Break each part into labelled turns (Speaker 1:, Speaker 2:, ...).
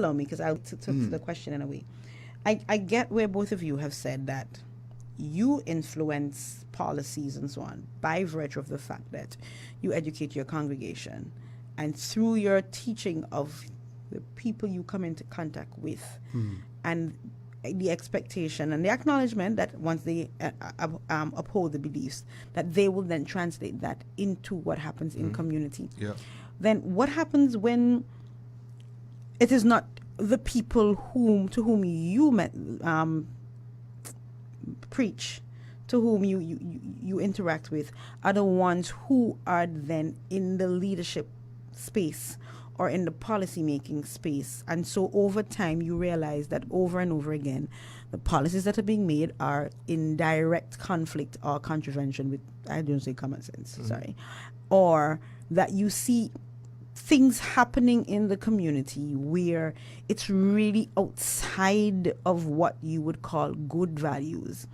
Speaker 1: allow me, because I'll to the question in a way. I get where both of you have said that you influence policies and so on by virtue of the fact that you educate your congregation, and through your teaching of the people you come into contact with, and the expectation and the acknowledgement that once they uphold the beliefs, that they will then translate that into what happens in community.
Speaker 2: Yeah.
Speaker 1: Then what happens when it is not the people to whom you preach, to whom you interact with, are the ones who are then in the leadership space or in the policy-making space. And so over time, you realize that over and over again, the policies that are being made are in direct conflict or contravention with, I don't say common sense, sorry, or that you see things happening in the community where it's really outside of what you would call good values.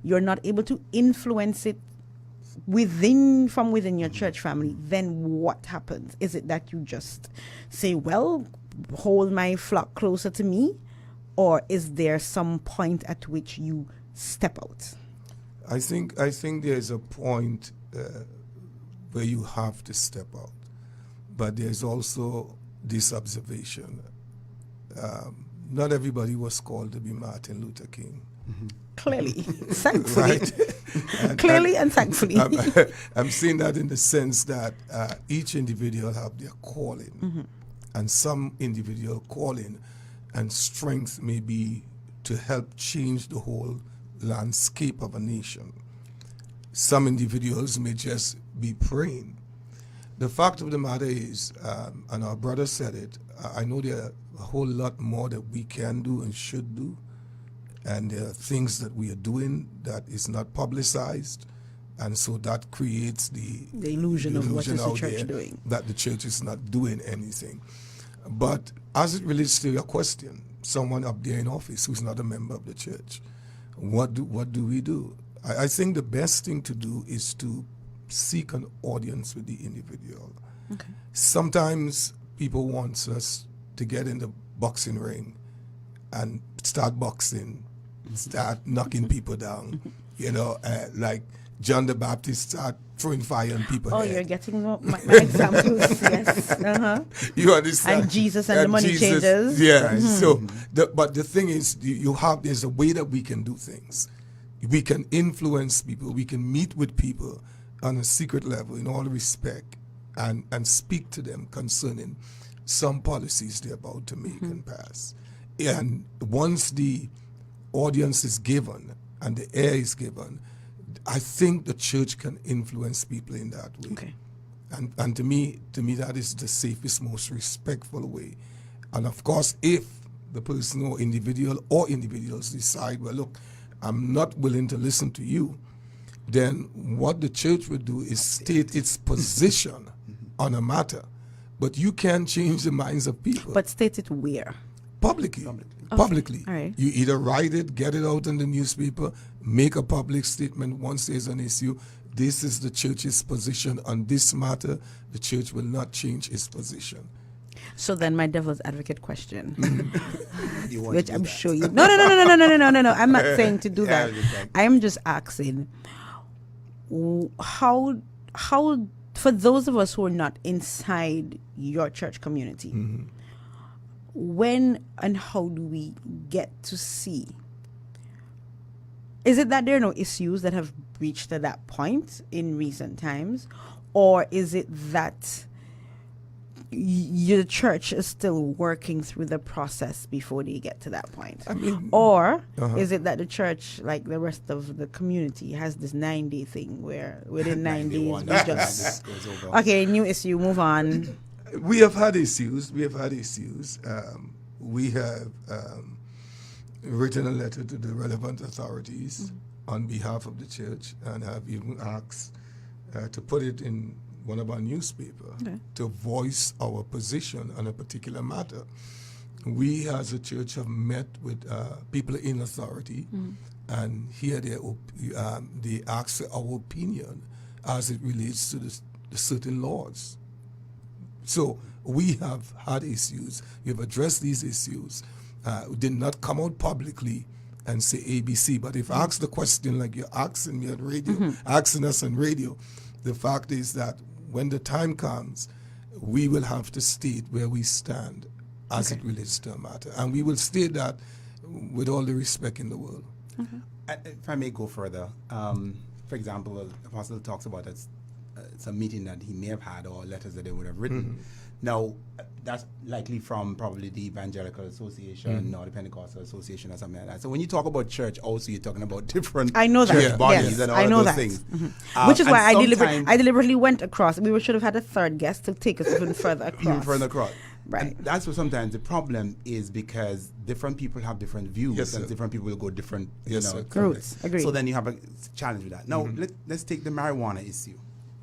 Speaker 1: You're not able to influence it from within your church family. Then what happens? Is it that you just say, well, hold my flock closer to me? Or is there some point at which you step out?
Speaker 2: I think there's a point where you have to step out. But there's also this observation. Not everybody was called to be Martin Luther King.
Speaker 1: Clearly, thankfully.
Speaker 2: Right?
Speaker 1: Clearly and thankfully.
Speaker 2: I'm seeing that in the sense that each individual have their calling. And some individual calling and strength may be to help change the whole landscape of a nation. Some individuals may just be praying. The fact of the matter is, and our brother said it, I know there are a whole lot more that we can do and should do. And there are things that we are doing that is not publicized. And so that creates the
Speaker 1: illusion of what is the church doing.
Speaker 2: That the church is not doing anything. But as it relates to your question, someone up there in office who's not a member of the church, what do we do? I think the best thing to do is to seek an audience with the individual. Okay. Sometimes people want us to get in the boxing ring and start boxing, start knocking people down, like John the Baptist start throwing fire on people.
Speaker 1: Oh, you're getting my examples, yes.
Speaker 2: You understand?
Speaker 1: And Jesus and the money changers.
Speaker 2: Yeah. So, but the thing is, there's a way that we can do things. We can influence people. We can meet with people on a secret level in all respect and speak to them concerning some policies they're about to make and pass. And once the audience is given and the air is given, I think the church can influence people in that way.
Speaker 1: Okay.
Speaker 2: And to me that is the safest, most respectful way. And of course, if the person or individuals decide, well, look, I'm not willing to listen to you, then what the church would do is state its position on a matter. But you can't change the minds of people.
Speaker 1: But state it where?
Speaker 2: Publicly.
Speaker 1: Okay.
Speaker 2: Publicly.
Speaker 1: All right.
Speaker 2: You either write it, get it out in the newspaper, make a public statement once there's an issue. This is the church's position on this matter. The church will not change its position.
Speaker 1: So then my devil's advocate question, which I'm
Speaker 3: that.
Speaker 1: sure you... No. I'm not saying to do that. I'm just asking, how for those of us who are not inside your church community, when and how do we get to see? Is it that there are no issues that have reached to that point in recent times? Or is it that your church is still working through the process before they get to that point? Or is it that the church, like the rest of the community, has this 9-day thing where within 9 days we just... Okay, new issue, move on.
Speaker 2: We have had issues. We have written a letter to the relevant authorities on behalf of the church and have even asked to put it in one of our newspapers to voice our position on a particular matter. We as a church have met with people in authority and here they ask for our opinion as it relates to the certain laws So we have had issues. We have addressed these issues. We did not come out publicly and say ABC. But if I ask the question like you're asking me on radio, asking us on radio, the fact is that when the time comes, we will have to state where we stand as it relates to a matter. And we will state that with all the respect in the world.
Speaker 3: If I may go further, for example, Apostle talks about it's a meeting that he may have had or letters that they would have written. Now, that's likely from probably the Evangelical Association or the Pentecostal Association or something like that. So when you talk about church, also you're talking about different
Speaker 1: I know that.
Speaker 3: church bodies
Speaker 1: Yes,
Speaker 3: and all
Speaker 1: I know
Speaker 3: of those
Speaker 1: that.
Speaker 3: things.
Speaker 1: Which is
Speaker 3: And
Speaker 1: why I
Speaker 3: sometimes-
Speaker 1: deliberately went across. We should have had a third guest to take us even further across.
Speaker 3: Even further across.
Speaker 1: Right.
Speaker 3: And that's what sometimes the problem is, because different people have different views
Speaker 2: Yes,
Speaker 3: and
Speaker 2: sir.
Speaker 3: different people will go different
Speaker 2: Yes, sir.
Speaker 1: Routes. Agreed.
Speaker 3: So then you have a challenge with that. Now, let's take the marijuana issue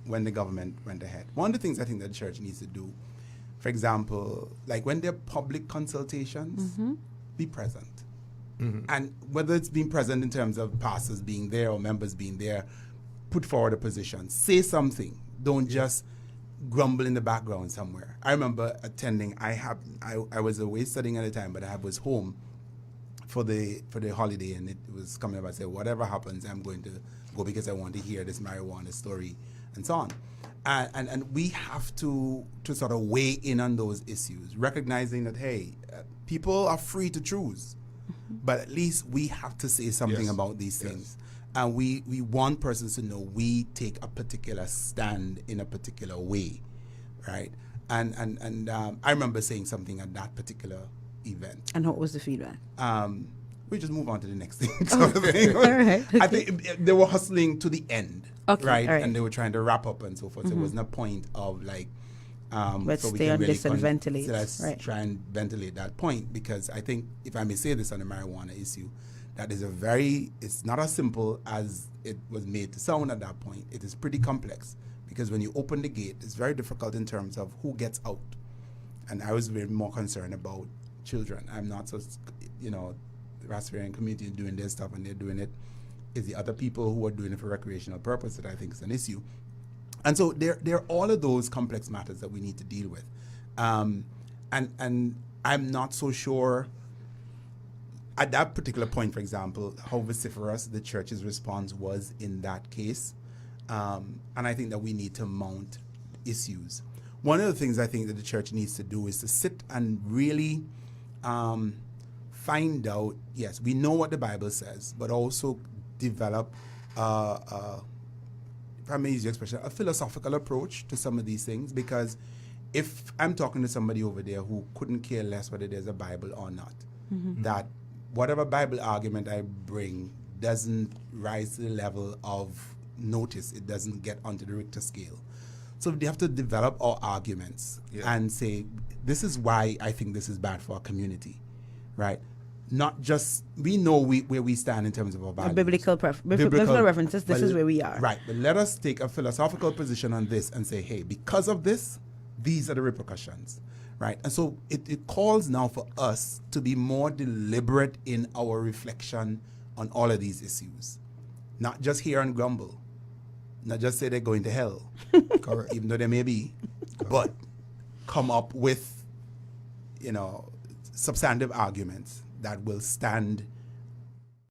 Speaker 3: when the government went ahead. One of the things I think that the church needs to do, for example, like when there are public consultations, be present. And whether it's being present in terms of pastors being there or members being there, put forward a position. Say something. Don't just grumble in the background somewhere. I remember attending, I was away studying at the time, but I was home for the holiday, and it was coming up. I said, whatever happens, I'm going to go because I want to hear this marijuana story and so on. And we have to sort of weigh in on those issues, recognizing that, hey, people are free to choose, but at least we have to say something about these things. And we want persons to know we take a particular stand in a particular way, right? And I remember saying something at that particular event.
Speaker 1: And what was the feedback?
Speaker 3: We just move on to the next thing. Sort of thing.
Speaker 1: All right.
Speaker 3: I think they were hustling to the end,
Speaker 1: Okay,
Speaker 3: right?
Speaker 1: all right.
Speaker 3: And they were trying to wrap up and so forth. So it wasn't a point of like,
Speaker 1: Let's
Speaker 3: so we
Speaker 1: stay
Speaker 3: can
Speaker 1: on
Speaker 3: really
Speaker 1: this and ventilate.
Speaker 3: So let's
Speaker 1: Right.
Speaker 3: try and ventilate that point, because I think, if I may say this on the marijuana issue, that is it's not as simple as it was made to sound at that point. It is pretty complex, because when you open the gate, it's very difficult in terms of who gets out. And I was very more concerned about children. I'm not so, the Rastafarian community is doing their stuff and they're doing it. It's the other people who are doing it for recreational purpose that I think is an issue. And so there are all of those complex matters that we need to deal with. And I'm not so sure at that particular point, for example, how vociferous the church's response was in that case. And I think that we need to mount issues. One of the things I think that the church needs to do is to sit and really find out, yes, we know what the Bible says, but also develop, if I may use the expression, a philosophical approach to some of these things. Because if I'm talking to somebody over there who couldn't care less whether there's a Bible or not, that whatever Bible argument I bring doesn't rise to the level of notice, it doesn't get onto the Richter scale. So we have to develop our arguments and say, this is why I think this is bad for our community, right? Not just, we know where we stand in terms of our values.
Speaker 1: Biblical references, this is where we are.
Speaker 3: Right, but let us take a philosophical position on this and say, hey, because of this, these are the repercussions, right? And so it calls now for us to be more deliberate in our reflection on all of these issues. Not just hear and grumble. Not just say they're going to hell, correct, even though they may be, but come up with, substantive arguments that will stand